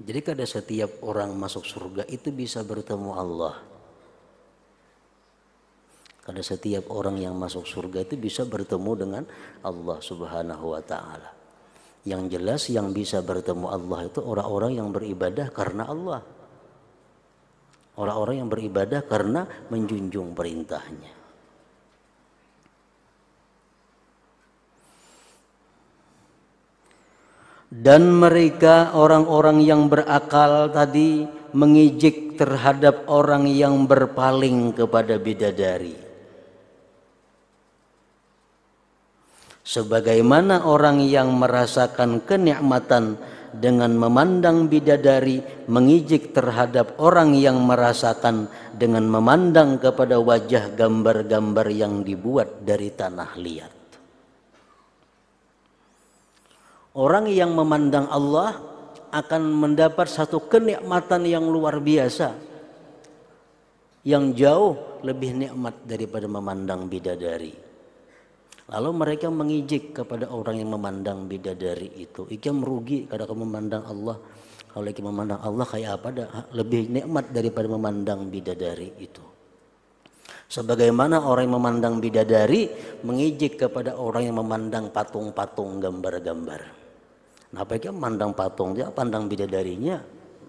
Jadi kada setiap orang masuk surga itu bisa bertemu Allah. Kada setiap orang yang masuk surga itu bisa bertemu dengan Allah Subhanahu wa taala. Yang jelas yang bisa bertemu Allah itu orang-orang yang beribadah karena Allah. Orang-orang yang beribadah karena menjunjung perintahnya. Dan mereka orang-orang yang berakal tadi mengejek terhadap orang yang berpaling kepada bidadari. Sebagaimana orang yang merasakan kenikmatan dengan memandang bidadari mengejek terhadap orang yang merasakan dengan memandang kepada wajah gambar-gambar yang dibuat dari tanah liat. Orang yang memandang Allah akan mendapat satu kenikmatan yang luar biasa, yang jauh lebih nikmat daripada memandang bidadari. Lalu mereka mengijik kepada orang yang memandang bidadari itu. Ia merugi kalau kamu memandang Allah. Kalau lagi memandang Allah kayak apa? Lebih nikmat daripada memandang bidadari itu. Sebagaimana orang yang memandang bidadari mengijik kepada orang yang memandang patung-patung gambar-gambar. Nah, apa yang memandang patung dia pandang bidadarinya,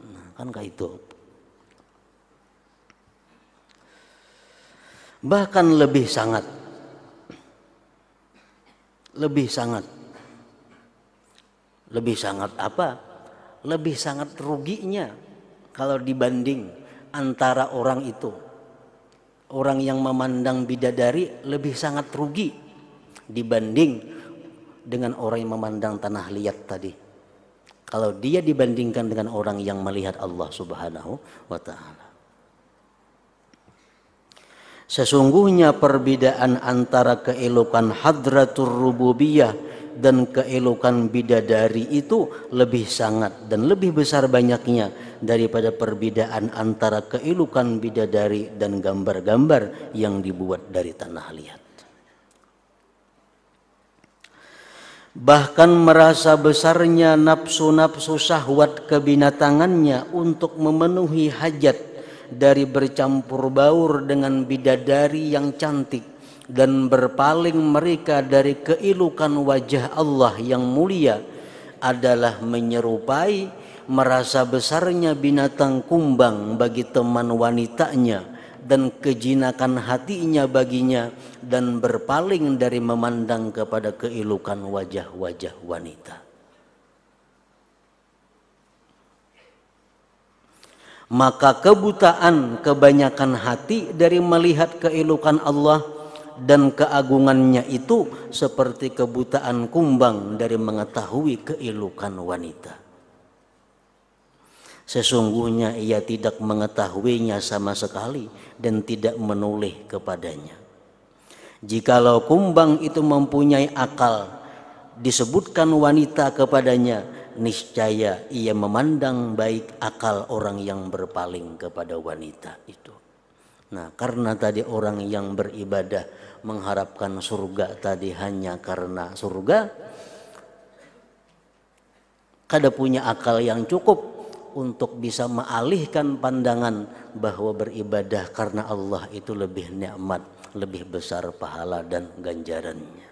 nah, kan kayak itu. Bahkan lebih sangat apa? Lebih sangat ruginya kalau dibanding antara orang itu. Orang yang memandang bidadari lebih sangat rugi dibanding dengan orang yang memandang tanah liat tadi. Kalau dia dibandingkan dengan orang yang melihat Allah Subhanahu wa taala. Sesungguhnya perbedaan antara keelokan hadratur rububiyah dan keelokan bidadari itu lebih sangat dan lebih besar banyaknya daripada perbedaan antara keelokan bidadari dan gambar-gambar yang dibuat dari tanah liat. Bahkan merasa besarnya nafsu-nafsu syahwat kebinatangannya untuk memenuhi hajat dari bercampur baur dengan bidadari yang cantik dan berpaling mereka dari keelukan wajah Allah yang mulia adalah menyerupai merasa besarnya binatang kumbang bagi teman wanitanya dan kejinakan hatinya baginya dan berpaling dari memandang kepada keelukan wajah-wajah wanita. Maka kebutaan kebanyakan hati dari melihat keelukan Allah dan keagungannya itu seperti kebutaan kumbang dari mengetahui keelukan wanita. Sesungguhnya ia tidak mengetahuinya sama sekali dan tidak menoleh kepadanya. Jikalau kumbang itu mempunyai akal, disebutkan wanita kepadanya, niscaya ia memandang baik akal orang yang berpaling kepada wanita itu. Nah, karena tadi orang yang beribadah mengharapkan surga tadi hanya karena surga, kada punya akal yang cukup untuk bisa mengalihkan pandangan bahwa beribadah karena Allah itu lebih nikmat, lebih besar pahala dan ganjarannya.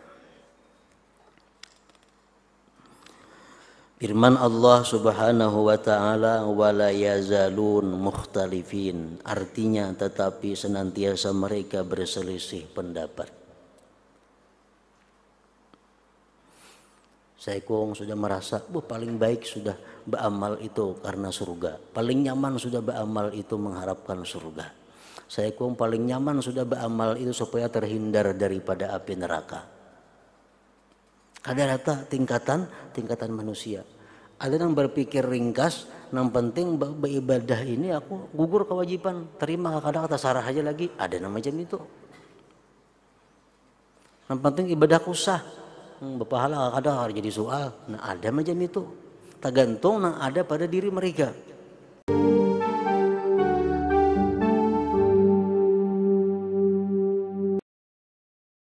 Firman Allah Subhanahu wa taala, wala yazalun mukhtalifin, artinya tetapi senantiasa mereka berselisih pendapat. Saya sudah merasa paling baik sudah beramal itu karena surga. Paling nyaman sudah beramal itu mengharapkan surga. Saya paling nyaman sudah beramal itu supaya terhindar daripada api neraka. Ada rata tingkatan manusia. Ada yang berpikir ringkas, yang penting beribadah ini aku gugur kewajiban, terima kadang kata sarah aja lagi. Ada nama macam itu. Yang penting ibadahku sah. Berpahala kadang harus jadi soal. Nah, ada macam itu. Tergantung yang ada pada diri mereka.